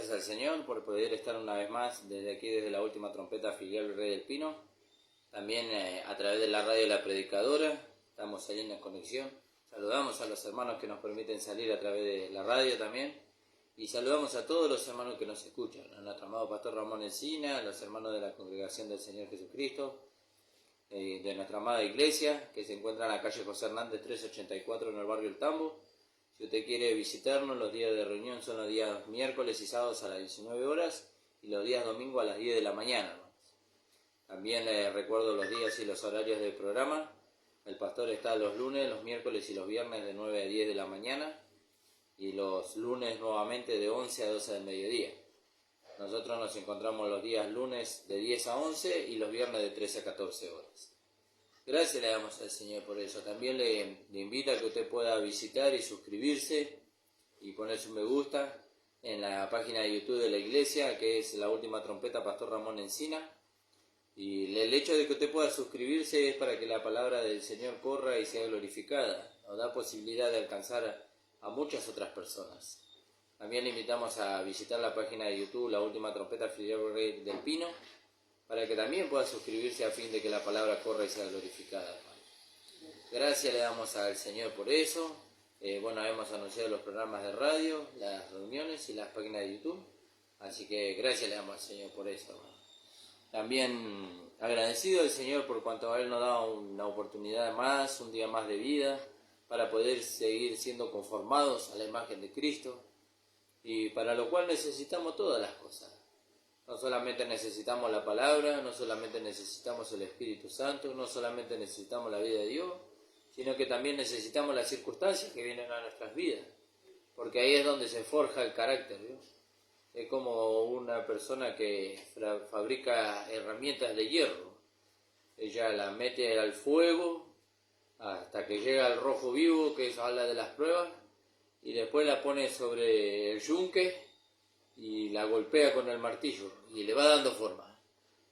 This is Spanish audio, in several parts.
gracias al Señor por poder estar una vez más desde aquí, desde la última trompeta filial Rey del Pino. También a través de la radio La Predicadora, estamos ahí en la conexión. Saludamos a los hermanos que nos permiten salir a través de la radio también. Y saludamos a todos los hermanos que nos escuchan, a nuestro amado Pastor Ramón Encina, a los hermanos de la Congregación del Señor Jesucristo, de nuestra amada iglesia, que se encuentra en la calle José Hernández 384 en el barrio El Tambo. Si usted quiere visitarnos, los días de reunión son los días miércoles y sábados a las 19 horas y los días domingo a las 10 de la mañana. También les recuerdo los días y los horarios del programa. El pastor está los lunes, los miércoles y los viernes de 9 a 10 de la mañana y los lunes nuevamente de 11 a 12 del mediodía. Nosotros nos encontramos los días lunes de 10 a 11 y los viernes de 13 a 14 horas. Gracias le damos al Señor por eso. También le invito a que usted pueda visitar y suscribirse y poner su me gusta en la página de YouTube de la iglesia, que es La Última Trompeta Pastor Ramón Encina. Y el hecho de que usted pueda suscribirse es para que la palabra del Señor corra y sea glorificada. Nos da posibilidad de alcanzar a muchas otras personas. También le invitamos a visitar la página de YouTube La Última Trompeta Filial Rey del Pino, para que también pueda suscribirse a fin de que la palabra corra y sea glorificada. Gracias le damos al Señor por eso. Hemos anunciado los programas de radio, las reuniones y las páginas de YouTube. Así que gracias le damos al Señor por eso. También agradecido al Señor por cuanto a Él nos da una oportunidad más, un día más de vida, para poder seguir siendo conformados a la imagen de Cristo, y para lo cual necesitamos todas las cosas. No solamente necesitamos la palabra, no solamente necesitamos el Espíritu Santo, no solamente necesitamos la vida de Dios, sino que también necesitamos las circunstancias que vienen a nuestras vidas, porque ahí es donde se forja el carácter, ¿no? Es como una persona que fabrica herramientas de hierro. Ella la mete al fuego hasta que llega al rojo vivo, que eso habla de las pruebas, y después la pone sobre el yunque y la golpea con el martillo y le va dando forma.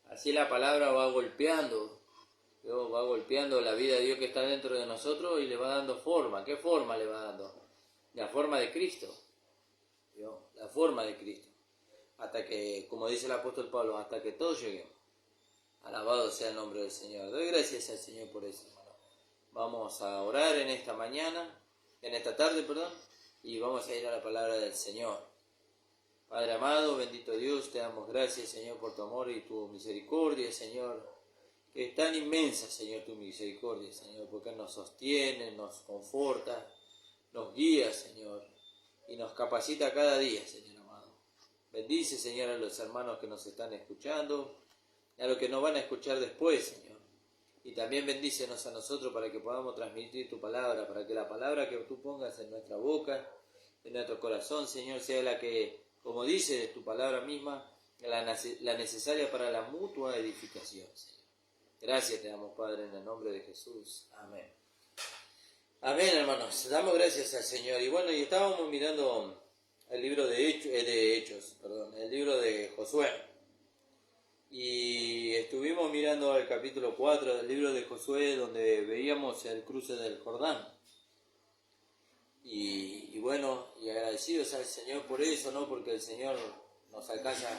Así la palabra va golpeando la vida de Dios que está dentro de nosotros y le va dando forma. ¿Qué forma le va dando? La forma de Cristo. La forma de Cristo. Hasta que, como dice el apóstol Pablo, hasta que todos lleguemos. Alabado sea el nombre del Señor. Doy gracias al Señor por eso, hermano. Vamos a orar en esta tarde, y vamos a ir a la palabra del Señor. Padre amado, bendito Dios, te damos gracias, Señor, por tu amor y tu misericordia, Señor, que es tan inmensa, Señor, tu misericordia, Señor, porque nos sostiene, nos conforta, nos guía, Señor, y nos capacita cada día, Señor amado. Bendice, Señor, a los hermanos que nos están escuchando y a los que nos van a escuchar después, Señor. Y también bendícenos a nosotros para que podamos transmitir tu palabra, para que la palabra que tú pongas en nuestra boca, en nuestro corazón, Señor, sea la que, como dice tu palabra misma, la necesaria para la mutua edificación, Señor. Gracias te damos, Padre, en el nombre de Jesús. Amén. Amén, hermanos. Damos gracias al Señor. Y estábamos mirando el libro el libro de Josué. Y estuvimos mirando el capítulo 4 del libro de Josué, donde veíamos el cruce del Jordán. Y agradecidos al Señor por eso, ¿no? Porque el Señor nos alcanza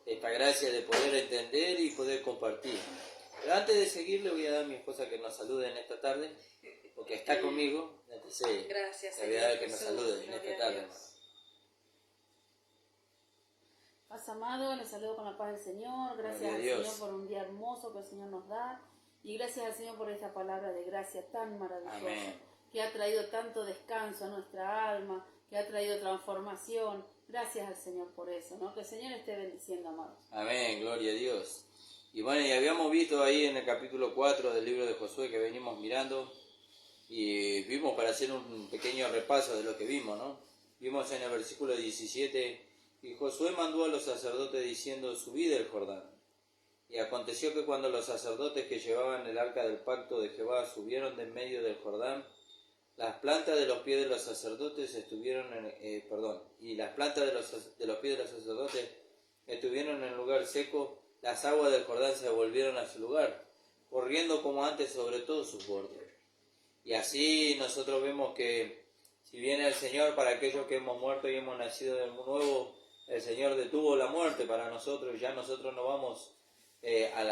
esta gracia de poder entender y poder compartir. Pero antes de seguir, le voy a dar a mi esposa que nos salude en esta tarde, porque está conmigo. Entonces, gracias, le voy a dar que nos salude en esta tarde, hermano. Paz amado, les saludo con la paz del Señor. Gracias al Señor por un día hermoso que el Señor nos da. Y gracias al Señor por esta palabra de gracia tan maravillosa. Amén. Que ha traído tanto descanso a nuestra alma, que ha traído transformación. Gracias al Señor por eso, ¿no? Que el Señor esté bendiciendo, amados. Amén, gloria a Dios. Y habíamos visto ahí en el capítulo 4 del libro de Josué que venimos mirando, y vimos, para hacer un pequeño repaso de lo que vimos, ¿no? Vimos en el versículo 17, y Josué mandó a los sacerdotes diciendo: subid el Jordán. Y aconteció que cuando los sacerdotes que llevaban el arca del pacto de Jehová subieron de en medio del Jordán, las plantas de los pies de los sacerdotes estuvieron en lugar seco, las aguas del Jordán se devolvieron a su lugar, corriendo como antes sobre todos sus bordes. Y así nosotros vemos que si viene el Señor, para aquellos que hemos muerto y hemos nacido de nuevo, el Señor detuvo la muerte para nosotros, ya nosotros no vamos a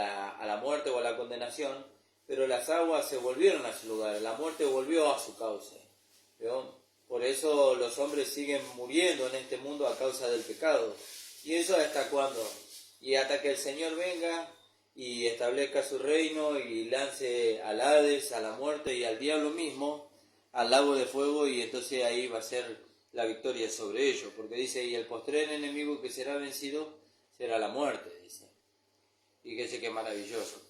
la muerte o a la condenación, pero las aguas se volvieron a su lugar, la muerte volvió a su cauce. ¿Vio? Por eso los hombres siguen muriendo en este mundo a causa del pecado. ¿Y eso hasta cuándo? Y hasta que el Señor venga y establezca su reino y lance al Hades, a la muerte y al diablo mismo, al lago de fuego, y entonces ahí va a ser la victoria sobre ellos. Porque dice, y el postrer enemigo que será vencido será la muerte, dice. Fíjese qué maravilloso.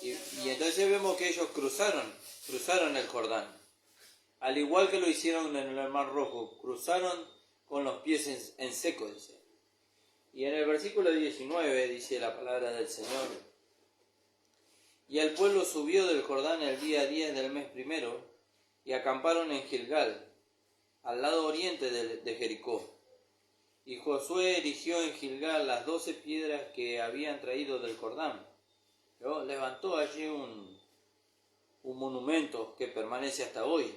Y entonces vemos que ellos cruzaron el Jordán. Al igual que lo hicieron en el Mar Rojo, cruzaron con los pies en seco, dice. Y en el versículo 19 dice la palabra del Señor: y el pueblo subió del Jordán el día 10 del mes primero, y acamparon en Gilgal, al lado oriente de Jericó. Y Josué erigió en Gilgal las 12 piedras que habían traído del Jordán. ¿No? Levantó allí un monumento que permanece hasta hoy.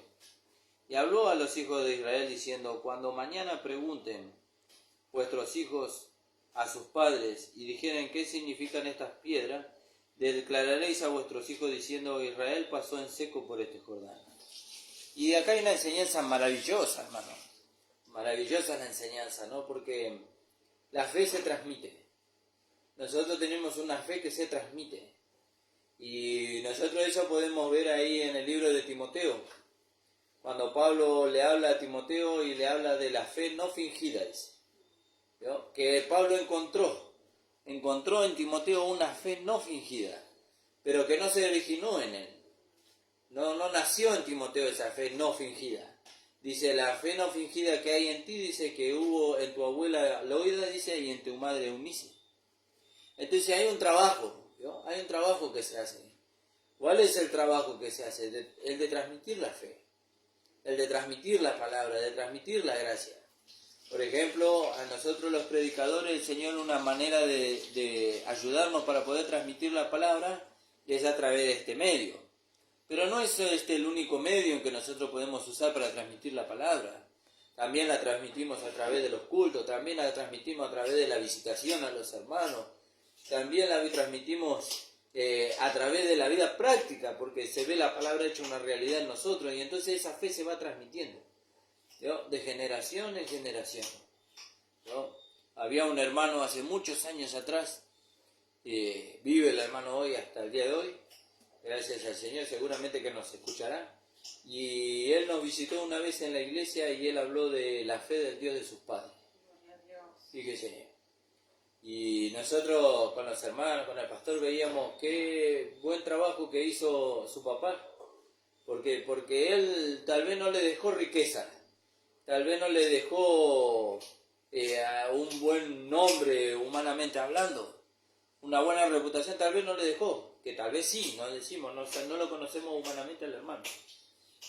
Y habló a los hijos de Israel diciendo: cuando mañana pregunten vuestros hijos a sus padres y dijeren qué significan estas piedras, declararéis a vuestros hijos diciendo: Israel pasó en seco por este Jordán. Y acá hay una enseñanza maravillosa, hermano. Maravillosa la enseñanza, ¿no? Porque la fe se transmite. Nosotros tenemos una fe que se transmite. Y nosotros eso podemos ver ahí en el libro de Timoteo. Cuando Pablo le habla a Timoteo y le habla de la fe no fingida, ¿no? Que Pablo encontró en Timoteo una fe no fingida, pero que no se originó en él. No nació en Timoteo esa fe no fingida. Dice, la fe no fingida que hay en ti, dice que hubo en tu abuela Loida, dice, y en tu madre Eunice. Entonces hay un trabajo, ¿no? Hay un trabajo que se hace. ¿Cuál es el trabajo que se hace? El de transmitir la fe. El de transmitir la palabra, de transmitir la gracia. Por ejemplo, a nosotros los predicadores, el Señor, una manera de ayudarnos para poder transmitir la palabra es a través de este medio. Pero no es el único medio en que nosotros podemos usar para transmitir la palabra. También la transmitimos a través de los cultos, también la transmitimos a través de la visitación a los hermanos, también la transmitimos a través de la vida práctica, porque se ve la palabra hecha una realidad en nosotros, y entonces esa fe se va transmitiendo, ¿no? De generación en generación, ¿no? Había un hermano hace muchos años atrás, vive el hermano hoy hasta el día de hoy, gracias al Señor, seguramente que nos escuchará, y él nos visitó una vez en la iglesia y él habló de la fe del Dios de sus padres. Fíjese. Y nosotros con los hermanos, con el pastor, veíamos qué buen trabajo que hizo su papá. Porque él tal vez no le dejó riqueza, tal vez no le dejó un buen nombre humanamente hablando, una buena reputación tal vez no le dejó, que tal vez sí, no decimos, no lo conocemos humanamente al hermano,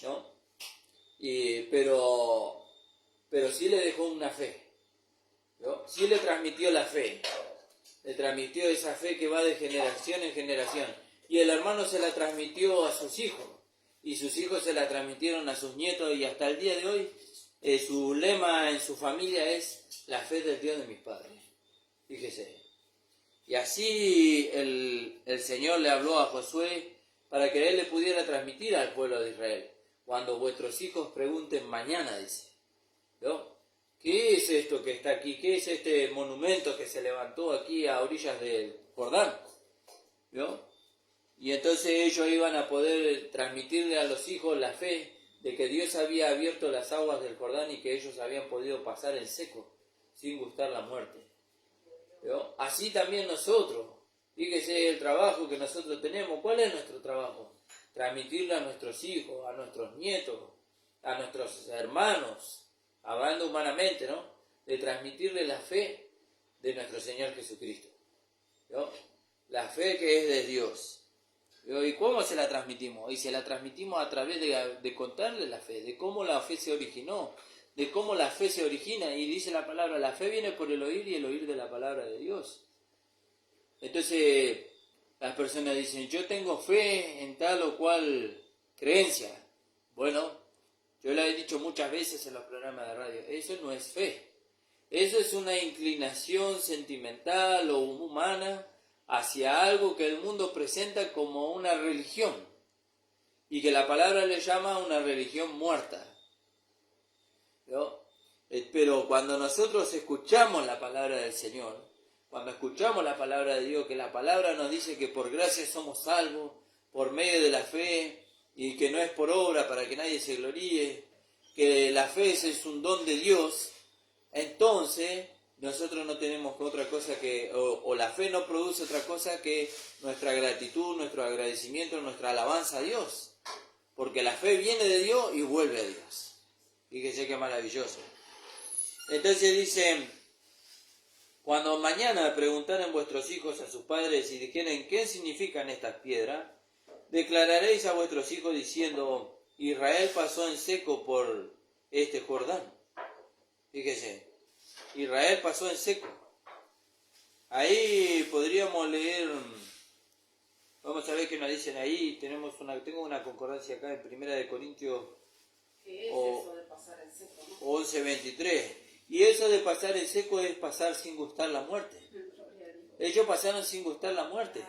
¿no? Pero sí le dejó una fe. ¿No? Sí le transmitió la fe, le transmitió esa fe que va de generación en generación, y el hermano se la transmitió a sus hijos, y sus hijos se la transmitieron a sus nietos, y hasta el día de hoy su lema en su familia es la fe del Dios de mis padres. Fíjese. Y así el Señor le habló a Josué para que él le pudiera transmitir al pueblo de Israel. Cuando vuestros hijos pregunten mañana, dice, ¿no? ¿Qué es esto que está aquí? ¿Qué es este monumento que se levantó aquí a orillas del Jordán? ¿No? Y entonces ellos iban a poder transmitirle a los hijos la fe de que Dios había abierto las aguas del Jordán y que ellos habían podido pasar en seco, sin gustar la muerte. ¿No? Así también nosotros, fíjese el trabajo que nosotros tenemos. ¿Cuál es nuestro trabajo? Transmitirle a nuestros hijos, a nuestros nietos, a nuestros hermanos, hablando humanamente, ¿no? De transmitirle la fe de nuestro Señor Jesucristo, ¿no? La fe que es de Dios. ¿No? ¿Y cómo se la transmitimos? Y se la transmitimos a través de contarle la fe, de cómo la fe se originó, de cómo la fe se origina. Y dice la palabra, la fe viene por el oír y el oír de la palabra de Dios. Entonces, las personas dicen, yo tengo fe en tal o cual creencia. Bueno, yo lo he dicho muchas veces en los programas de radio, eso no es fe. Eso es una inclinación sentimental o humana hacia algo que el mundo presenta como una religión y que la palabra le llama una religión muerta. ¿No? Pero cuando nosotros escuchamos la palabra del Señor, cuando escuchamos la palabra de Dios, que la palabra nos dice que por gracia somos salvos, por medio de la fe, y que no es por obra para que nadie se gloríe, que la fe es un don de Dios, entonces nosotros no tenemos otra cosa que, o la fe no produce otra cosa que nuestra gratitud, nuestro agradecimiento, nuestra alabanza a Dios. Porque la fe viene de Dios y vuelve a Dios. Fíjese qué maravilloso. Entonces dice, cuando mañana preguntaren vuestros hijos a sus padres y dijeren qué significan estas piedras, declararéis a vuestros hijos diciendo, Israel pasó en seco por este Jordán. Fíjese, Israel pasó en seco. Ahí podríamos leer, vamos a ver qué nos dicen ahí. Tengo una concordancia acá en 1 Corintios ¿qué es eso de pasar en seco, no? 11:23. Y eso de pasar en seco es pasar sin gustar la muerte. Ellos pasaron sin gustar la muerte.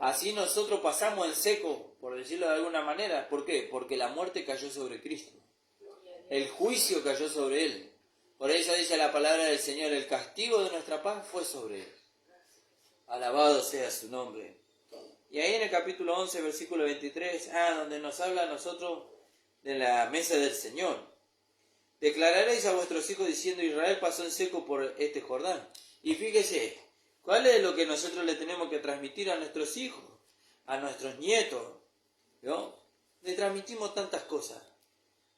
Así nosotros pasamos en seco, por decirlo de alguna manera. ¿Por qué? Porque la muerte cayó sobre Cristo. El juicio cayó sobre Él. Por eso dice la palabra del Señor, el castigo de nuestra paz fue sobre Él. Alabado sea su nombre. Y ahí en el capítulo 11, versículo 23, donde nos habla a nosotros de la mesa del Señor. Declararéis a vuestros hijos diciendo, Israel pasó en seco por este Jordán. Y fíjese, ¿cuál es lo que nosotros le tenemos que transmitir a nuestros hijos, a nuestros nietos? ¿No? Le transmitimos tantas cosas.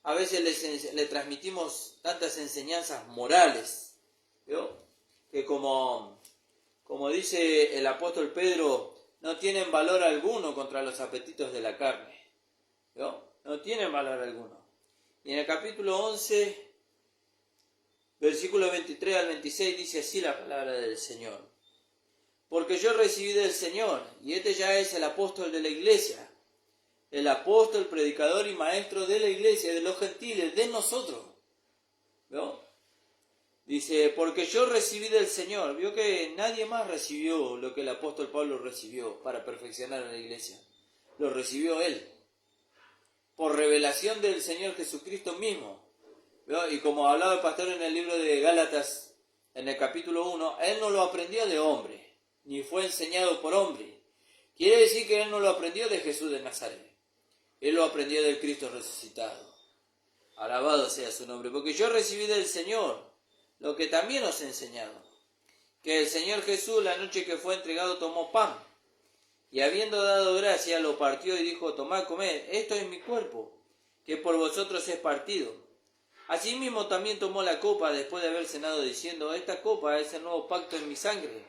A veces le transmitimos tantas enseñanzas morales, ¿no? Que como dice el apóstol Pedro, no tienen valor alguno contra los apetitos de la carne. ¿No? No tienen valor alguno. Y en el capítulo 11, versículo 23 al 26, dice así la palabra del Señor. Porque yo recibí del Señor, y este ya es el apóstol de la iglesia, el apóstol, predicador y maestro de la iglesia, de los gentiles, de nosotros. ¿No? Dice, porque yo recibí del Señor. Vio que nadie más recibió lo que el apóstol Pablo recibió para perfeccionar a la iglesia. Lo recibió él. Por revelación del Señor Jesucristo mismo. ¿Vio? Y como hablaba el pastor en el libro de Gálatas, en el capítulo 1, él no lo aprendió de hombre, ni fue enseñado por hombre. Quiere decir que él no lo aprendió de Jesús de Nazaret. Él lo aprendió del Cristo resucitado. Alabado sea su nombre. Porque yo recibí del Señor lo que también os he enseñado. Que el Señor Jesús, la noche que fue entregado, tomó pan. Y habiendo dado gracia, lo partió y dijo, tomad, comed, esto es mi cuerpo, que por vosotros es partido. Asimismo también tomó la copa después de haber cenado, diciendo, esta copa es el nuevo pacto en mi sangre.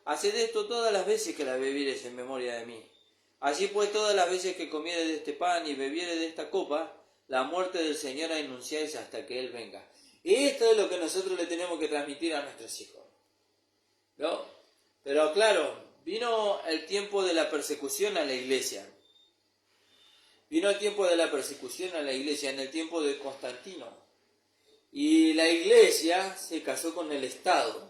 Haced esto todas las veces que la bebiereis en memoria de mí. Así pues, todas las veces que comiereis de este pan y bebiereis de esta copa, la muerte del Señor anunciáis hasta que Él venga. Y esto es lo que nosotros le tenemos que transmitir a nuestros hijos. ¿No? Pero claro, vino el tiempo de la persecución a la iglesia. Vino el tiempo de la persecución a la iglesia en el tiempo de Constantino. Y la iglesia se casó con el Estado.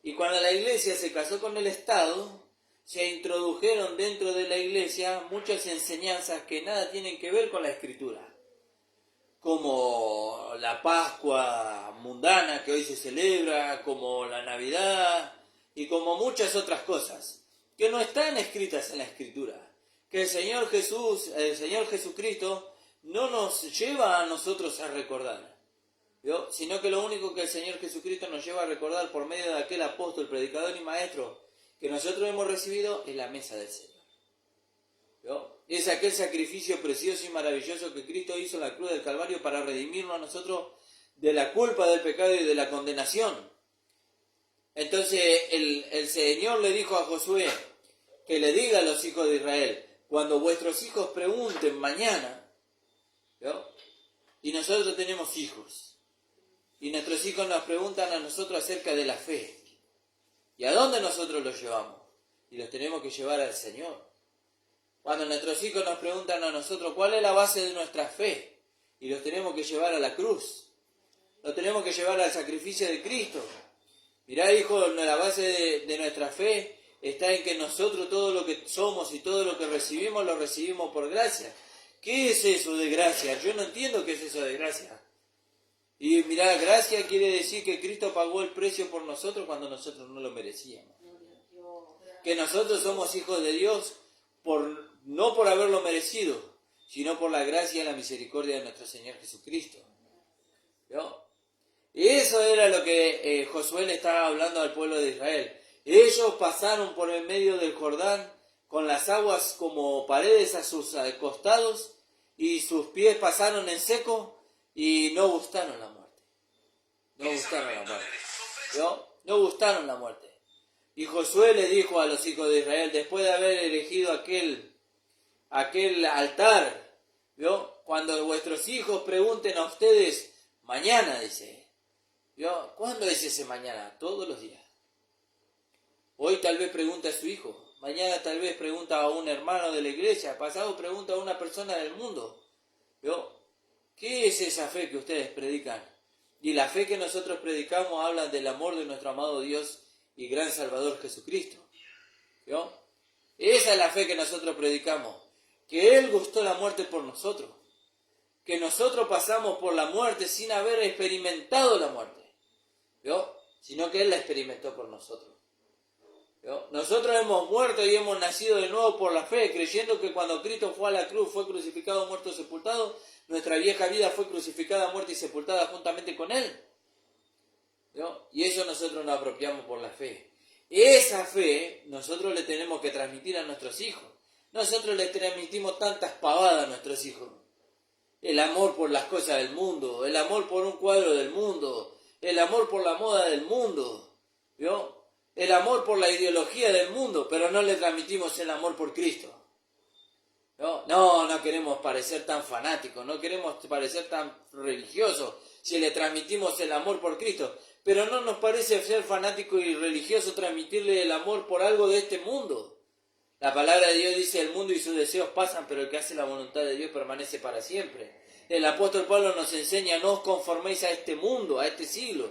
Y cuando la iglesia se casó con el Estado, se introdujeron dentro de la iglesia muchas enseñanzas que nada tienen que ver con la Escritura. Como la Pascua mundana que hoy se celebra, como la Navidad y como muchas otras cosas que no están escritas en la Escritura. Que el Señor Jesucristo no nos lleva a nosotros a recordar, ¿no? Sino que lo único que el Señor Jesucristo nos lleva a recordar por medio de aquel apóstol, predicador y maestro que nosotros hemos recibido es la mesa del Señor. ¿No? Es aquel sacrificio precioso y maravilloso que Cristo hizo en la cruz del Calvario para redimirnos a nosotros de la culpa, del pecado y de la condenación. Entonces el Señor le dijo a Josué que le diga a los hijos de Israel, cuando vuestros hijos pregunten mañana, ¿no? Y nosotros tenemos hijos, y nuestros hijos nos preguntan a nosotros acerca de la fe, ¿y a dónde nosotros los llevamos? Y los tenemos que llevar al Señor. Cuando nuestros hijos nos preguntan a nosotros cuál es la base de nuestra fe, y los tenemos que llevar a la cruz. lo tenemos que llevar al sacrificio de Cristo. Mirá, hijo, la base de nuestra fe está en que nosotros todo lo que somos y todo lo que recibimos, lo recibimos por gracia. ¿Qué es eso de gracia? Yo no entiendo qué es eso de gracia. Y mirá, gracia quiere decir que Cristo pagó el precio por nosotros cuando nosotros no lo merecíamos. Que nosotros somos hijos de Dios no por haberlo merecido, sino por la gracia y la misericordia de nuestro Señor Jesucristo. ¿No? Y eso era lo que Josué le estaba hablando al pueblo de Israel. Ellos pasaron por el medio del Jordán con las aguas como paredes a sus costados y sus pies pasaron en seco y no gustaron la muerte. No gustaron la muerte. No gustaron la muerte. Y Josué le dijo a los hijos de Israel, después de haber elegido aquel altar, ¿vio? Cuando vuestros hijos pregunten a ustedes, mañana, dice, ¿vio? ¿Cuándo es ese mañana? Todos los días. Hoy tal vez pregunta a su hijo, mañana tal vez pregunta a un hermano de la iglesia, pasado pregunta a una persona del mundo, ¿vio? ¿Qué es esa fe que ustedes predican? Y la fe que nosotros predicamos habla del amor de nuestro amado Dios y gran Salvador Jesucristo. ¿Vio? Esa es la fe que nosotros predicamos. Que Él gustó la muerte por nosotros. Que nosotros pasamos por la muerte sin haber experimentado la muerte. ¿Vio? Sino que Él la experimentó por nosotros. ¿Vio? Nosotros hemos muerto y hemos nacido de nuevo por la fe, creyendo que cuando Cristo fue a la cruz, fue crucificado, muerto, sepultado, nuestra vieja vida fue crucificada, muerta y sepultada juntamente con Él. ¿No? Y eso nosotros nos apropiamos por la fe. Esa fe nosotros le tenemos que transmitir a nuestros hijos. Nosotros le transmitimos tantas pavadas a nuestros hijos. El amor por las cosas del mundo, el amor por un cuadro del mundo, el amor por la moda del mundo, ¿vio? El amor por la ideología del mundo, pero no le transmitimos el amor por Cristo. No queremos parecer tan fanáticos, no queremos parecer tan religiosos si le transmitimos el amor por Cristo. Pero no nos parece ser fanático y religioso transmitirle el amor por algo de este mundo. La palabra de Dios dice, el mundo y sus deseos pasan, pero el que hace la voluntad de Dios permanece para siempre. El apóstol Pablo nos enseña, no os conforméis a este mundo, a este siglo,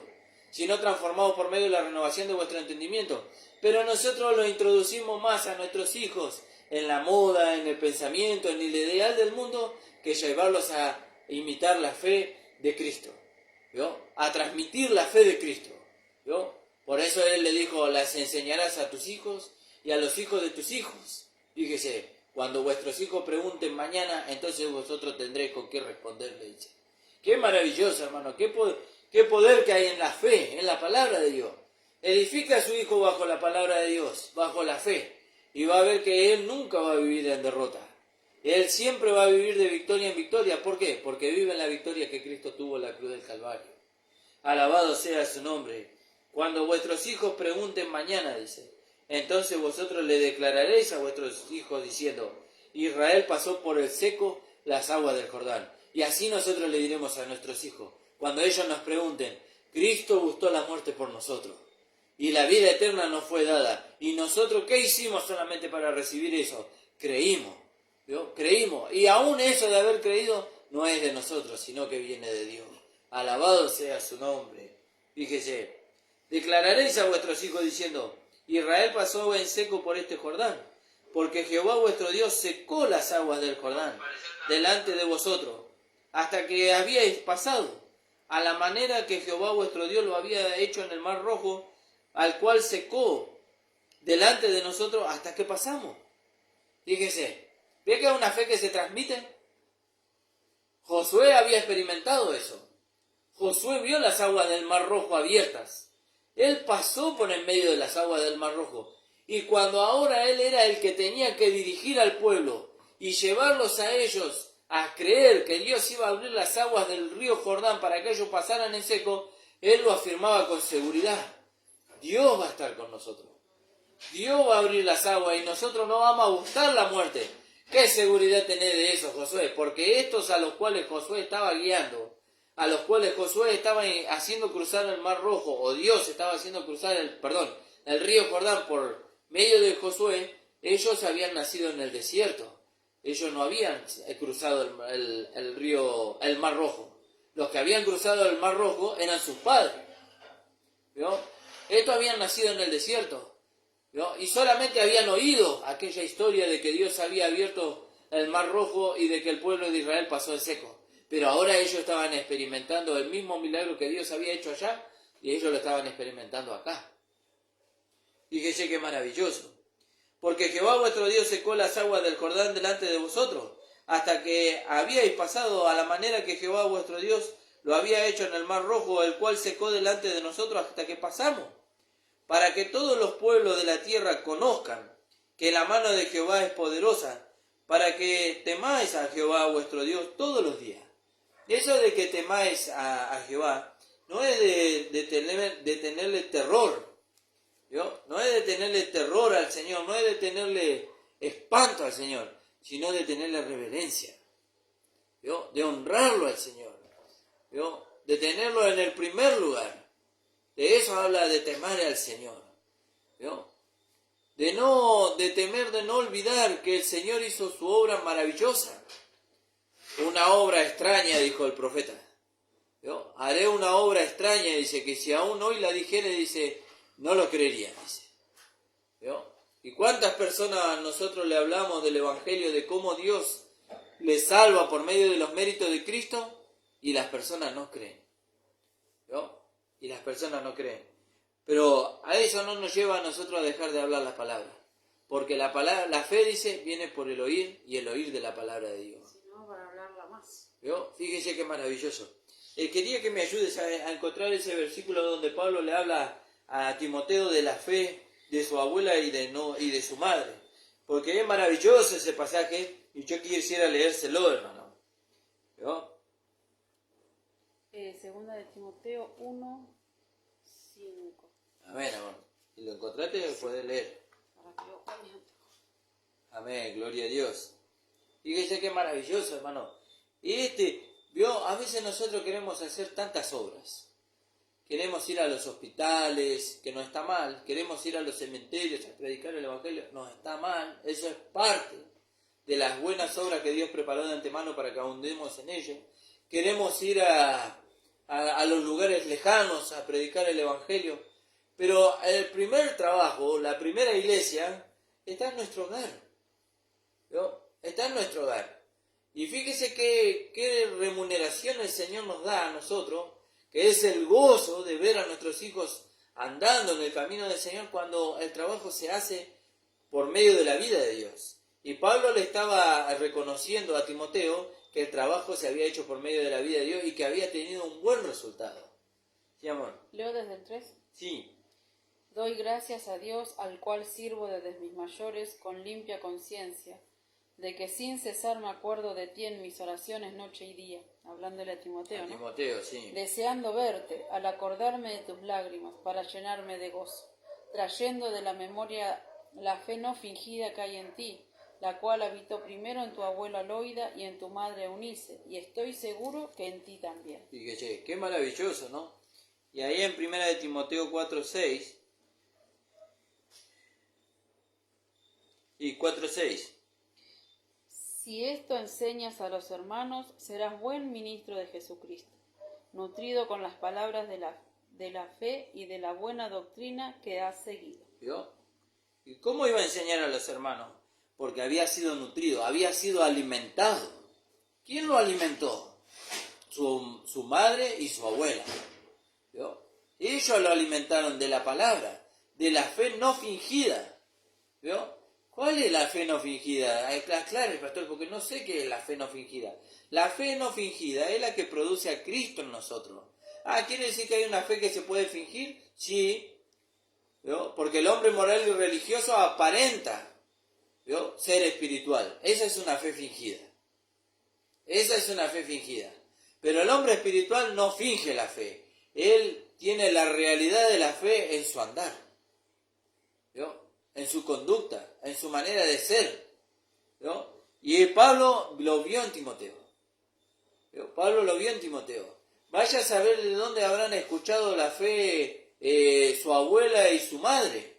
sino transformados por medio de la renovación de vuestro entendimiento. Pero nosotros lo introducimos más a nuestros hijos en la moda, en el pensamiento, en el ideal del mundo, que llevarlos a imitar la fe de Cristo. ¿Vio? A transmitir la fe de Cristo. ¿Vio? Por eso Él le dijo, las enseñarás a tus hijos y a los hijos de tus hijos. Fíjese, cuando vuestros hijos pregunten mañana, entonces vosotros tendréis con qué responder, le dice. Qué maravilloso, hermano, qué poder que hay en la fe, en la palabra de Dios. Edifica a su hijo bajo la palabra de Dios, bajo la fe, y va a ver que él nunca va a vivir en derrota. Él siempre va a vivir de victoria en victoria. ¿Por qué? Porque vive en la victoria que Cristo tuvo en la cruz del Calvario. Alabado sea su nombre. Cuando vuestros hijos pregunten mañana, dice, entonces vosotros le declararéis a vuestros hijos diciendo, Israel pasó por el seco las aguas del Jordán. Y así nosotros le diremos a nuestros hijos, cuando ellos nos pregunten, Cristo gustó la muerte por nosotros. Y la vida eterna nos fue dada. ¿Y nosotros qué hicimos solamente para recibir eso? Creímos. ¿Vio? Creímos, y aún eso de haber creído no es de nosotros, sino que viene de Dios. Alabado sea su nombre. Fíjese, declararéis a vuestros hijos diciendo, Israel pasó en seco por este Jordán, porque Jehová vuestro Dios secó las aguas del Jordán delante de vosotros, hasta que habíais pasado, a la manera que Jehová vuestro Dios lo había hecho en el Mar Rojo, al cual secó delante de nosotros hasta que pasamos. Fíjese, ¿ve que es una fe que se transmite? Josué había experimentado eso. Josué vio las aguas del Mar Rojo abiertas. Él pasó por en medio de las aguas del Mar Rojo. Y cuando ahora él era el que tenía que dirigir al pueblo y llevarlos a ellos a creer que Dios iba a abrir las aguas del río Jordán para que ellos pasaran en seco, él lo afirmaba con seguridad. Dios va a estar con nosotros. Dios va a abrir las aguas y nosotros no vamos a buscar la muerte. ¿Qué seguridad tenés de eso, Josué? Porque estos a los cuales Josué estaba guiando, a los cuales Josué estaba haciendo cruzar el Mar Rojo, o Dios estaba haciendo cruzar el río Jordán por medio de Josué, ellos habían nacido en el desierto. Ellos no habían cruzado el Mar Rojo. los que habían cruzado el Mar Rojo eran sus padres. ¿Vio? Estos habían nacido en el desierto. ¿Vio? Y solamente habían oído aquella historia de que Dios había abierto el Mar Rojo y de que el pueblo de Israel pasó en seco. Pero ahora ellos estaban experimentando el mismo milagro que Dios había hecho allá y ellos lo estaban experimentando acá. Fíjese qué maravilloso. Porque Jehová vuestro Dios secó las aguas del Jordán delante de vosotros, hasta que habíais pasado a la manera que Jehová vuestro Dios lo había hecho en el Mar Rojo, el cual secó delante de nosotros hasta que pasamos, para que todos los pueblos de la tierra conozcan que la mano de Jehová es poderosa, para que temáis a Jehová vuestro Dios todos los días. Eso de que temáis a Jehová no es de tenerle terror, ¿yo? No es de tenerle terror al Señor, no es de tenerle espanto al Señor, sino de tenerle reverencia, ¿yo? De honrarlo al Señor, ¿yo? De tenerlo en el primer lugar. De eso habla de temer al Señor, ¿yo? De temer, de no olvidar que el Señor hizo su obra maravillosa. Una obra extraña, dijo el profeta. ¿Yo? Haré una obra extraña, dice, que si aún hoy la dijere, dice, no lo creerían, dice. ¿Yo? ¿Y cuántas personas nosotros le hablamos del Evangelio, de cómo Dios les salva por medio de los méritos de Cristo? Y las personas no creen. ¿Yo? Y las personas no creen. Pero a eso no nos lleva a nosotros a dejar de hablar las palabras. Porque la fe, dice, viene por el oír y el oír de la palabra de Dios. Si no, para hablarla más. ¿Yo? Fíjese qué maravilloso. Quería que me ayudes a encontrar ese versículo donde Pablo le habla a Timoteo de la fe de su abuela y de su madre. Porque es maravilloso ese pasaje y yo quisiera leérselo, hermano. ¿Yo? Segunda de Timoteo 1, 5. Amén, amor. Si lo encontraste, lo puedes leer. Para que yo vaya. Amén, gloria a Dios. Fíjese qué maravilloso, hermano. Y vio, a veces nosotros queremos hacer tantas obras. Queremos ir a los hospitales, que no está mal. Queremos ir a los cementerios a predicar el Evangelio, no está mal. Eso es parte de las buenas obras que Dios preparó de antemano para que ahondemos en ello. Queremos ir a los lugares lejanos a predicar el Evangelio. Pero el primer trabajo, la primera iglesia, está en nuestro hogar. ¿Yo? Está en nuestro hogar. Y fíjese qué remuneración el Señor nos da a nosotros, que es el gozo de ver a nuestros hijos andando en el camino del Señor cuando el trabajo se hace por medio de la vida de Dios. Y Pablo le estaba reconociendo a Timoteo que el trabajo se había hecho por medio de la vida de Dios y que había tenido un buen resultado. ¿Sí, amor? ¿Leo desde el 3? Sí. Doy gracias a Dios, al cual sirvo desde mis mayores con limpia conciencia, de que sin cesar me acuerdo de ti en mis oraciones noche y día, hablándole a Timoteo, ¿no? Timoteo, sí. Deseando verte, al acordarme de tus lágrimas, para llenarme de gozo, trayendo de la memoria la fe no fingida que hay en ti, la cual habitó primero en tu abuela Loida y en tu madre Eunice, y estoy seguro que en ti también. Fíjese, qué maravilloso, ¿no? Y ahí en 1 de Timoteo 4:6 y 4:6. Si esto enseñas a los hermanos, serás buen ministro de Jesucristo, nutrido con las palabras de la fe y de la buena doctrina que has seguido. ¿Vio? ¿Y cómo iba a enseñar a los hermanos? Porque había sido nutrido, había sido alimentado. ¿Quién lo alimentó? Su madre y su abuela. ¿Vio? Ellos lo alimentaron de la palabra, de la fe no fingida. ¿Vio? ¿Cuál es la fe no fingida? Aclare, pastor, porque no sé qué es la fe no fingida. La fe no fingida es la que produce a Cristo en nosotros. ¿Quiere decir que hay una fe que se puede fingir? Sí. ¿Vio? Porque el hombre moral y religioso aparenta, ¿vio?, ser espiritual. Esa es una fe fingida. Esa es una fe fingida. Pero el hombre espiritual no finge la fe. Él tiene la realidad de la fe en su andar, ¿vio?, en su conducta, en su manera de ser, ¿no? Y Pablo lo vio en Timoteo. ¿No? Pablo lo vio en Timoteo. Vaya a saber de dónde habrán escuchado la fe su abuela y su madre.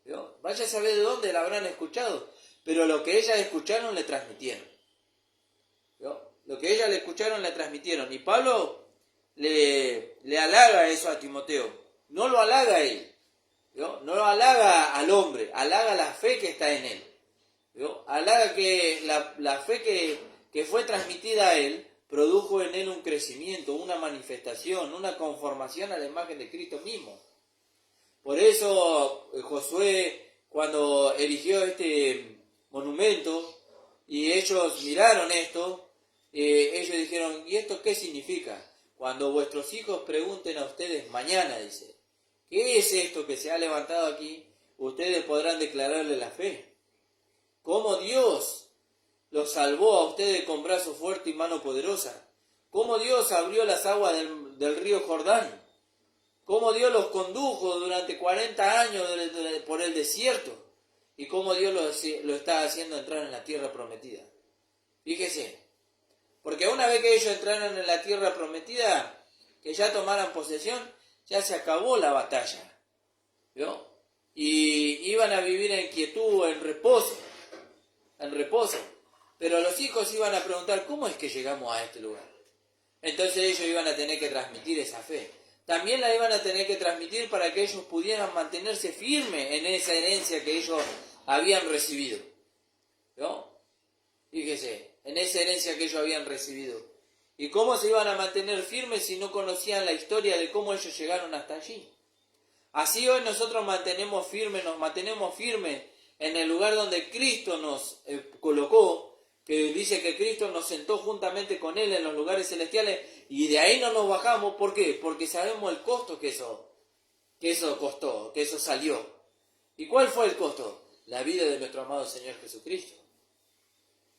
¿No? Vaya a saber de dónde la habrán escuchado. Pero lo que ellas escucharon le transmitieron. ¿No? Lo que ellas le escucharon, le transmitieron. Y Pablo le halaga eso a Timoteo. No lo halaga a él. ¿Vio? No lo halaga al hombre, halaga la fe que está en él. ¿Vio? Halaga que la fe que fue transmitida a él produjo en él un crecimiento, una manifestación, una conformación a la imagen de Cristo mismo. Por eso Josué, cuando erigió este monumento y ellos miraron esto, ellos dijeron, ¿y esto qué significa? Cuando vuestros hijos pregunten a ustedes mañana, dice, ¿qué es esto que se ha levantado aquí? Ustedes podrán declararle la fe. Cómo Dios los salvó a ustedes con brazo fuerte y mano poderosa. Cómo Dios abrió las aguas del río Jordán. Cómo Dios los condujo durante 40 años por el desierto. Y cómo Dios lo está haciendo entrar en la tierra prometida. Fíjese. Porque una vez que ellos entraran en la tierra prometida, que ya tomaran posesión, ya se acabó la batalla, ¿vio? Y iban a vivir en quietud, en reposo. Pero los hijos iban a preguntar, ¿cómo es que llegamos a este lugar? Entonces ellos iban a tener que transmitir esa fe. También la iban a tener que transmitir para que ellos pudieran mantenerse firmes en esa herencia que ellos habían recibido, ¿vio? Fíjese, en esa herencia que ellos habían recibido. ¿Y cómo se iban a mantener firmes si no conocían la historia de cómo ellos llegaron hasta allí? Así hoy nosotros nos mantenemos firmes en el lugar donde Cristo nos colocó, que dice que Cristo nos sentó juntamente con Él en los lugares celestiales, y de ahí no nos bajamos. ¿Por qué? Porque sabemos el costo que eso costó, que eso salió. ¿Y cuál fue el costo? La vida de nuestro amado Señor Jesucristo.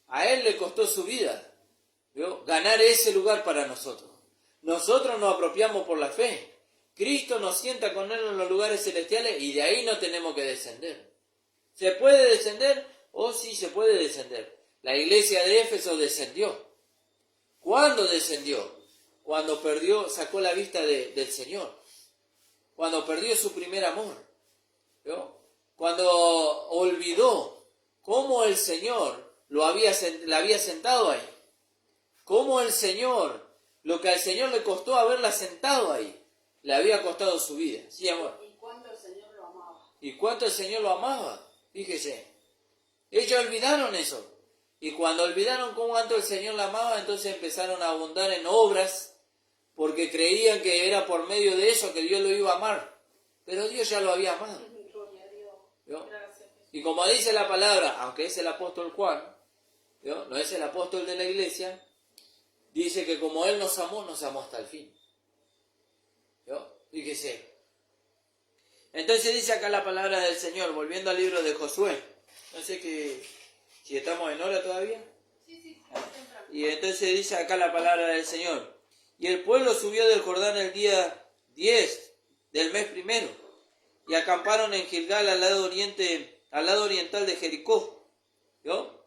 A Él le costó su vida, ¿vio? Ganar ese lugar para nosotros. Nosotros nos apropiamos por la fe. Cristo nos sienta con Él en los lugares celestiales y de ahí no tenemos que descender. ¿Se puede descender? Oh, sí, se puede descender. La iglesia de Éfeso descendió. ¿Cuándo descendió? Cuando sacó la vista del Señor. Cuando perdió su primer amor. ¿Vio? Cuando olvidó cómo el Señor la había sentado ahí. Cómo el Señor, lo que al Señor le costó haberla sentado ahí, le había costado su vida. ¿Sí, amor? ¿Y cuánto el Señor lo amaba? ¿Y cuánto el Señor lo amaba? Fíjese. Ellos olvidaron eso. Y cuando olvidaron cuánto el Señor la amaba, entonces empezaron a abundar en obras, porque creían que era por medio de eso que Dios lo iba a amar. Pero Dios ya lo había amado. Gloria a Dios. ¿Vio? Gracias. Y como dice la palabra, aunque es el apóstol Juan, ¿vio? No es el apóstol de la iglesia, dice que como Él nos amó hasta el fin. ¿Vio? Fíjese. Entonces dice acá la palabra del Señor, volviendo al libro de Josué. No sé si estamos en hora todavía. Sí. Y entonces dice acá la palabra del Señor. Y el pueblo subió del Jordán el día 10 del mes primero, y acamparon en Gilgal al lado oriental de Jericó. ¿Vio?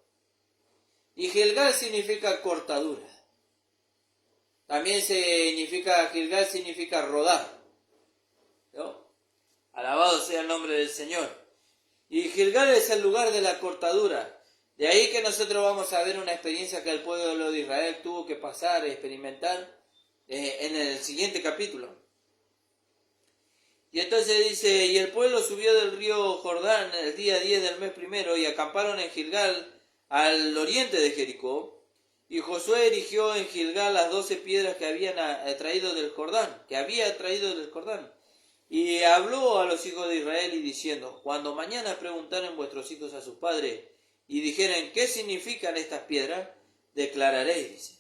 Y Gilgal significa cortadura. También Gilgal significa rodar. ¿Vio? Alabado sea el nombre del Señor. Y Gilgal es el lugar de la cortadura. De ahí que nosotros vamos a ver una experiencia que el pueblo de Israel tuvo que pasar, experimentar en el siguiente capítulo. Y entonces dice, y el pueblo subió del río Jordán el día 10 del mes primero y acamparon en Gilgal al oriente de Jericó. Y Josué erigió en Gilgal las 12 piedras que había traído del Jordán. Y habló a los hijos de Israel y diciendo, cuando mañana preguntaren vuestros hijos a sus padres y dijeren, ¿qué significan estas piedras? Declararéis, dice.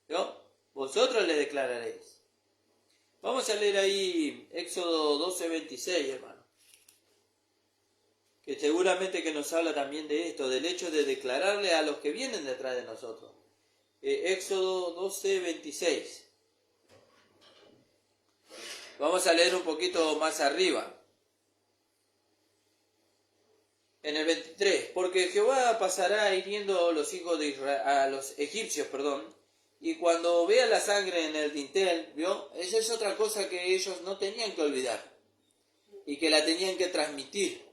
¿No? Vosotros les declararéis. Vamos a leer ahí Éxodo 12:26, hermano. Que seguramente que nos habla también de esto, del hecho de declararle a los que vienen detrás de nosotros. Éxodo 12:26. Vamos a leer un poquito más arriba. En el 23, porque Jehová pasará hiriendo a los hijos de Israel, a los egipcios, y cuando vea la sangre en el dintel, ¿vio? Esa es otra cosa que ellos no tenían que olvidar y que la tenían que transmitir.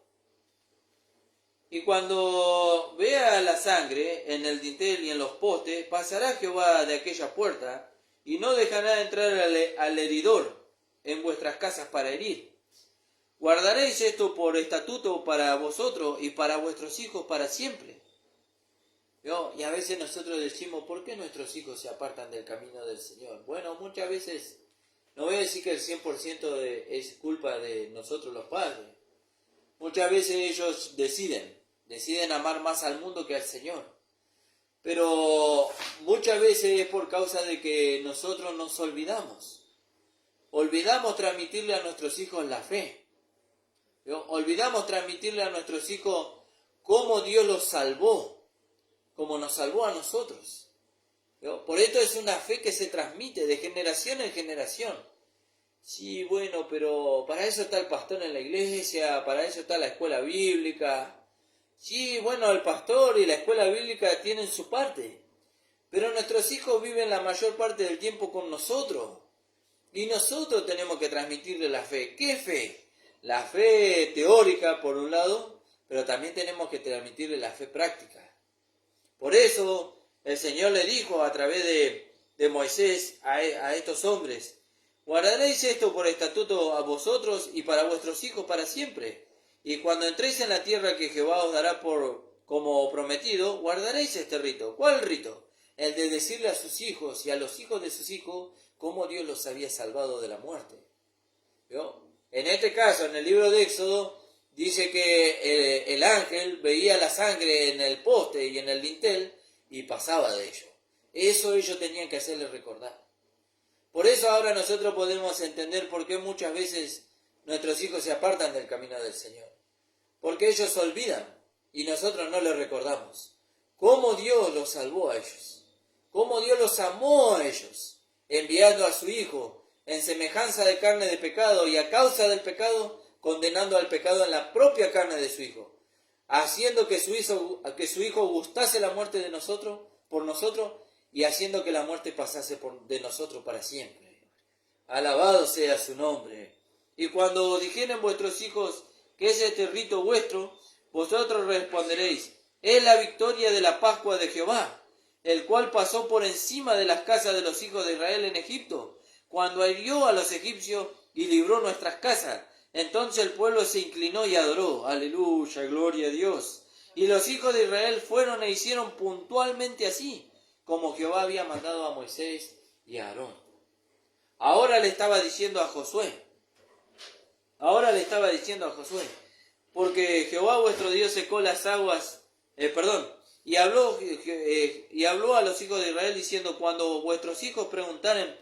Y cuando vea la sangre en el dintel y en los postes, pasará Jehová de aquella puerta, y no dejará entrar al heridor en vuestras casas para herir. Guardaréis esto por estatuto para vosotros y para vuestros hijos para siempre. ¿No? Y a veces nosotros decimos, ¿por qué nuestros hijos se apartan del camino del Señor? Bueno, muchas veces, no voy a decir que el 100% es culpa de nosotros los padres. Muchas veces ellos deciden amar más al mundo que al Señor. Pero muchas veces es por causa de que nosotros nos olvidamos. Olvidamos transmitirle a nuestros hijos la fe. ¿No? Olvidamos transmitirle a nuestros hijos cómo Dios los salvó, como nos salvó a nosotros. ¿No? Por esto es una fe que se transmite de generación en generación. Sí, bueno, pero para eso está el pastor en la iglesia, para eso está la escuela bíblica. Sí, bueno, el pastor y la escuela bíblica tienen su parte, pero nuestros hijos viven la mayor parte del tiempo con nosotros. Y nosotros tenemos que transmitirle la fe. ¿Qué fe? La fe teórica, por un lado, pero también tenemos que transmitirle la fe práctica. Por eso el Señor le dijo a través de Moisés a estos hombres, guardaréis esto por estatuto a vosotros y para vuestros hijos para siempre. Y cuando entréis en la tierra que Jehová os dará como prometido, guardaréis este rito. ¿Cuál rito? El de decirle a sus hijos y a los hijos de sus hijos cómo Dios los había salvado de la muerte. ¿Vio? En este caso, en el libro de Éxodo, dice que el ángel veía la sangre en el poste y en el dintel y pasaba de ello. Eso ellos tenían que hacerle recordar. Por eso ahora nosotros podemos entender por qué muchas veces nuestros hijos se apartan del camino del Señor. Porque ellos olvidan y nosotros no les recordamos cómo Dios los salvó a ellos, cómo Dios los amó a ellos, enviando a su Hijo en semejanza de carne de pecado y a causa del pecado, condenando al pecado en la propia carne de su Hijo, haciendo que su Hijo gustase la muerte de nosotros, por nosotros, y haciendo que la muerte pasase de nosotros para siempre. Alabado sea su nombre. Y cuando dijeren vuestros hijos, ¿qué es este rito vuestro? Vosotros responderéis, es la victoria de la Pascua de Jehová, el cual pasó por encima de las casas de los hijos de Israel en Egipto, cuando hirió a los egipcios y libró nuestras casas. Entonces el pueblo se inclinó y adoró. Aleluya, gloria a Dios. Y los hijos de Israel fueron e hicieron puntualmente así, como Jehová había mandado a Moisés y a Aarón. Ahora le estaba diciendo a Josué, porque Jehová vuestro Dios secó las aguas, y habló a los hijos de Israel diciendo, cuando vuestros hijos preguntaren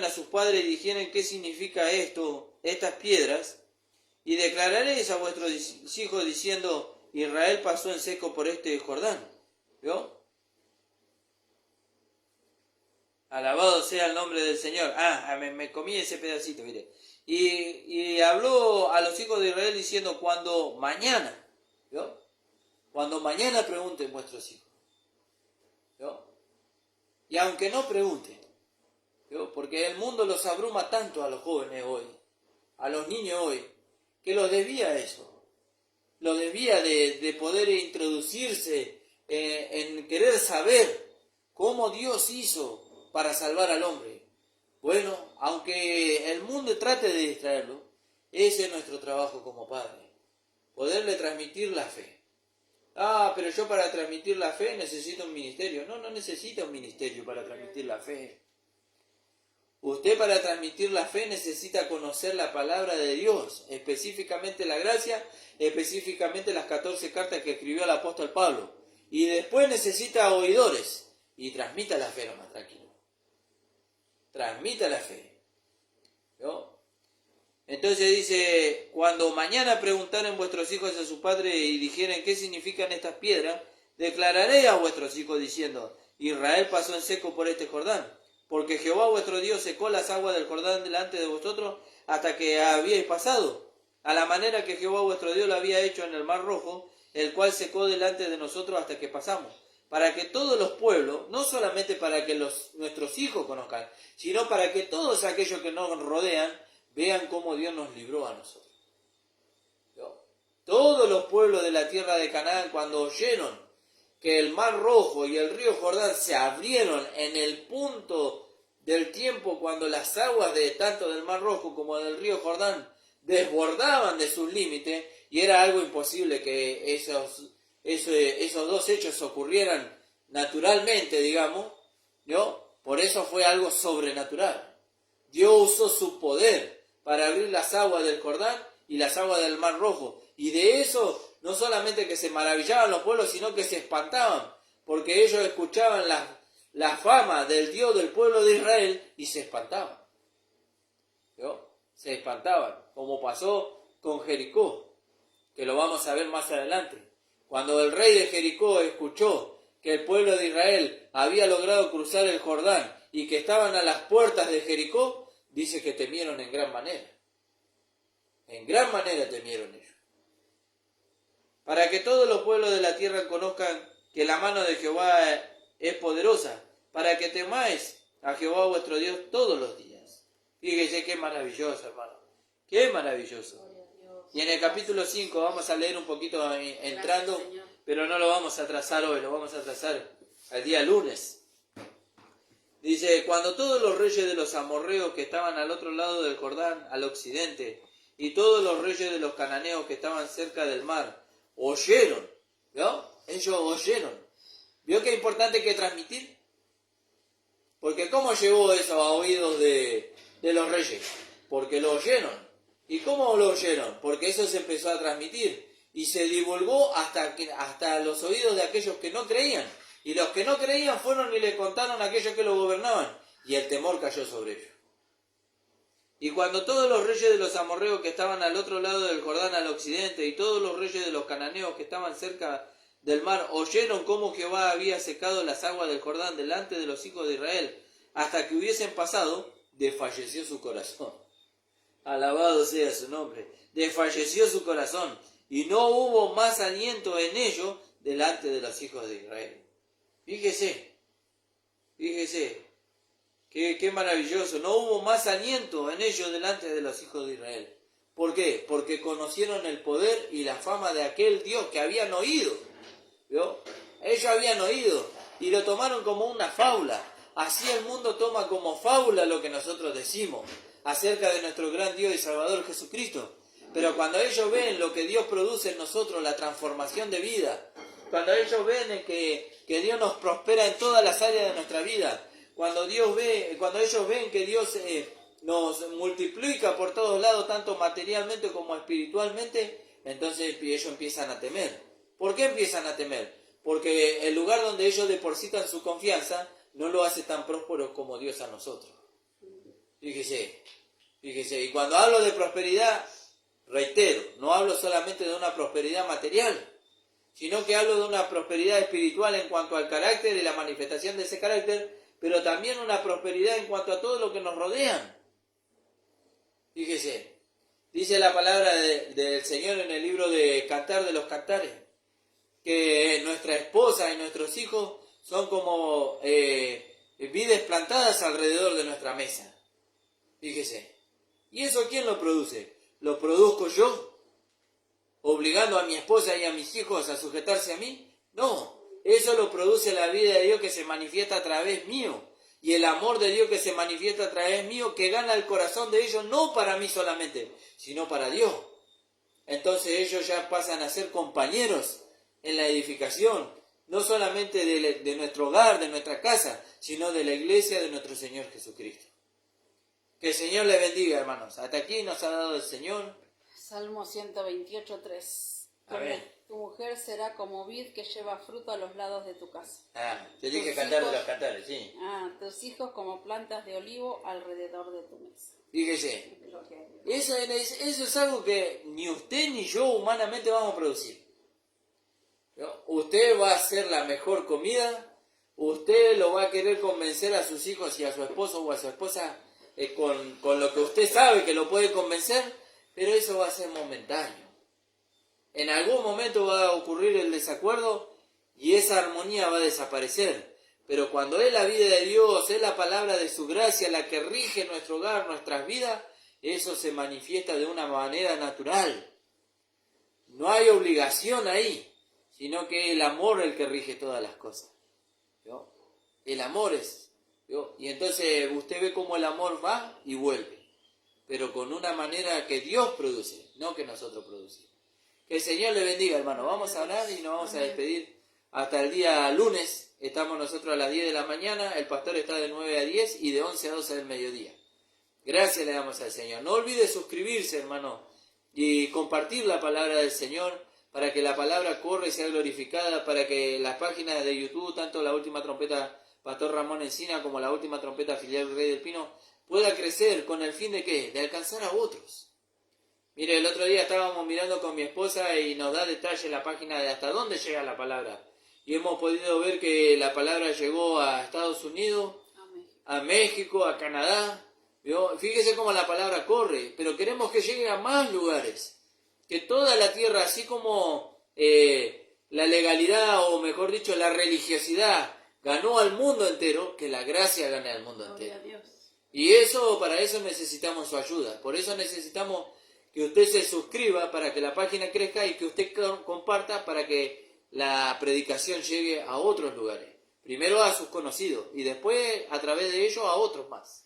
a sus padres y dijeren qué significa estas piedras, y declararéis a vuestros hijos diciendo, Israel pasó en seco por este Jordán. ¿Vio? Alabado sea el nombre del Señor. Me comí ese pedacito, mire. Y habló a los hijos de Israel diciendo, cuando mañana pregunten vuestros hijos. ¿Vio? Y aunque no pregunten, ¿vio? Porque el mundo los abruma tanto a los jóvenes hoy, a los niños hoy, que los desvía eso. Los desvía de poder introducirse en querer saber cómo Dios hizo para salvar al hombre. Bueno, aunque el mundo trate de distraerlo, ese es nuestro trabajo como padre, poderle transmitir la fe. Pero yo para transmitir la fe necesito un ministerio. No necesita un ministerio para transmitir la fe. Usted para transmitir la fe necesita conocer la palabra de Dios, específicamente la gracia, específicamente las 14 cartas que escribió el apóstol Pablo. Y después necesita oidores. Y transmita la fe nomás, tranquilo. Transmita la fe. ¿No? Entonces dice, cuando mañana preguntaren vuestros hijos a su padre y dijeren qué significan estas piedras, declararé a vuestros hijos diciendo, Israel pasó en seco por este Jordán, porque Jehová vuestro Dios secó las aguas del Jordán delante de vosotros hasta que habíais pasado, a la manera que Jehová vuestro Dios lo había hecho en el Mar Rojo, el cual secó delante de nosotros hasta que pasamos, para que todos los pueblos, no solamente para que nuestros hijos conozcan, sino para que todos aquellos que nos rodean vean cómo Dios nos libró a nosotros. ¿No? todos los pueblos de la tierra de Canaán, cuando oyeron que el Mar Rojo y el río Jordán se abrieron en el punto del tiempo cuando las aguas de tanto del Mar Rojo como del río Jordán desbordaban de sus límites, y era algo imposible que esos dos hechos ocurrieran naturalmente, digamos, ¿no? Por eso fue algo sobrenatural. Dios usó su poder para abrir las aguas del Jordán y las aguas del Mar Rojo. Y de eso no solamente que se maravillaban los pueblos, sino que se espantaban, porque ellos escuchaban la fama del Dios del pueblo de Israel y se espantaban. ¿No? Se espantaban, como pasó con Jericó, que lo vamos a ver más adelante. Cuando el rey de Jericó escuchó que el pueblo de Israel había logrado cruzar el Jordán y que estaban a las puertas de Jericó, dice que temieron en gran manera. En gran manera temieron ellos. Para que todos los pueblos de la tierra conozcan que la mano de Jehová es poderosa, para que temáis a Jehová vuestro Dios todos los días. Fíjese qué maravilloso, hermano. Qué maravilloso. Y en el capítulo 5 vamos a leer un poquito entrando, pero no lo vamos a trazar hoy, lo vamos a trazar al día lunes. Dice, cuando todos los reyes de los amorreos que estaban al otro lado del Jordán, al occidente, y todos los reyes de los cananeos que estaban cerca del mar, oyeron, ¿no? Ellos oyeron. ¿Vio qué importante que transmitir? Porque ¿cómo llegó eso a oídos de los reyes? Porque lo oyeron. ¿Y cómo lo oyeron? Porque eso se empezó a transmitir y se divulgó hasta los oídos de aquellos que no creían. Y los que no creían fueron y le contaron a aquellos que lo gobernaban, y el temor cayó sobre ellos. Y cuando todos los reyes de los amorreos que estaban al otro lado del Jordán al occidente, y todos los reyes de los cananeos que estaban cerca del mar, oyeron cómo Jehová había secado las aguas del Jordán delante de los hijos de Israel, hasta que hubiesen pasado, desfalleció su corazón. Alabado sea su nombre. Desfalleció su corazón, y no hubo más aliento en ello delante de los hijos de Israel. Fíjese, qué maravilloso. No hubo más aliento en ello delante de los hijos de Israel. ¿Por qué? Porque conocieron el poder y la fama de aquel Dios que habían oído. ¿Vio? Ellos habían oído y lo tomaron como una fábula. Así el mundo toma como fábula lo que nosotros decimos acerca de nuestro gran Dios y Salvador Jesucristo. Pero cuando ellos ven lo que Dios produce en nosotros, la transformación de vida, cuando ellos ven que Dios nos prospera en todas las áreas de nuestra vida, cuando ellos ven que Dios nos multiplica por todos lados, tanto materialmente como espiritualmente, entonces ellos empiezan a temer. ¿Por qué empiezan a temer? Porque el lugar donde ellos depositan su confianza no lo hace tan próspero como Dios a nosotros. Fíjese, y cuando hablo de prosperidad, reitero, no hablo solamente de una prosperidad material, sino que hablo de una prosperidad espiritual en cuanto al carácter y la manifestación de ese carácter, pero también una prosperidad en cuanto a todo lo que nos rodean. Fíjese, dice la palabra del Señor en el libro de Cantar de los Cantares, que nuestra esposa y nuestros hijos son como vides plantadas alrededor de nuestra mesa. Fíjese, ¿y eso quién lo produce? ¿Lo produzco yo? ¿Obligando a mi esposa y a mis hijos a sujetarse a mí? No, eso lo produce la vida de Dios que se manifiesta a través mío. Y el amor de Dios que se manifiesta a través mío, que gana el corazón de ellos, no para mí solamente, sino para Dios. Entonces ellos ya pasan a ser compañeros en la edificación, no solamente de nuestro hogar, de nuestra casa, sino de la iglesia de nuestro Señor Jesucristo. Que el Señor les bendiga, hermanos. Hasta aquí nos ha dado el Señor. Salmo 128:3. Tu mujer será como vid que lleva fruto a los lados de tu casa. Te dije cantar de los cantares, sí. Tus hijos como plantas de olivo alrededor de tu mesa. Fíjese, eso es algo que ni usted ni yo humanamente vamos a producir. ¿No? Usted va a hacer la mejor comida, usted lo va a querer convencer a sus hijos y a su esposo o a su esposa con lo que usted sabe que lo puede convencer, pero eso va a ser momentáneo. En algún momento va a ocurrir el desacuerdo y esa armonía va a desaparecer. Pero cuando es la vida de Dios, es la palabra de su gracia la que rige nuestro hogar, nuestras vidas, eso se manifiesta de una manera natural. no hay obligación ahí, sino que el amor es el que rige todas las cosas. ¿Vio? El amor es. ¿Vio? Y entonces usted ve cómo el amor va y vuelve, pero con una manera que Dios produce, no que nosotros producimos. Que el Señor le bendiga, hermano. Vamos a hablar y nos vamos a despedir hasta el día lunes. Estamos nosotros a las 10 de la mañana, el pastor está de 9 a 10 y de 11 a 12 del mediodía. Gracias le damos al Señor. No olvide suscribirse, hermano, y compartir la palabra del Señor para que la palabra corra y sea glorificada, para que las páginas de YouTube, tanto la Última Trompeta Pastor Ramón Encina como la Última Trompeta Filial Rey del Pino, pueda crecer con el fin de ¿qué? De alcanzar a otros. Mire, el otro día estábamos mirando con mi esposa y nos da detalle la página de hasta dónde llega la palabra. Y hemos podido ver que la palabra llegó a Estados Unidos, a México, a Canadá. ¿Vio? Fíjese cómo la palabra corre, pero queremos que llegue a más lugares. Que toda la tierra, así como la legalidad, o mejor dicho, la religiosidad ganó al mundo entero, que la gracia gane al mundo entero. Y eso, para eso necesitamos su ayuda. Por eso necesitamos que usted se suscriba para que la página crezca y que usted comparta para que la predicación llegue a otros lugares. Primero a sus conocidos y después a través de ellos a otros más.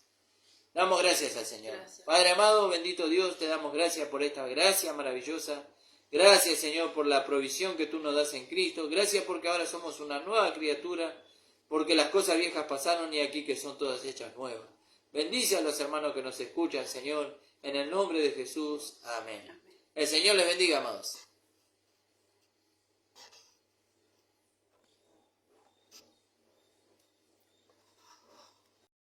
Damos gracias al Señor. Gracias. Padre amado, bendito Dios, te damos gracias por esta gracia maravillosa. Gracias, Señor, por la provisión que tú nos das en Cristo. Gracias porque ahora somos una nueva criatura, porque las cosas viejas pasaron y aquí que son todas hechas nuevas. Bendice a los hermanos que nos escuchan, Señor, en el nombre de Jesús. Amén. El Señor les bendiga, amados.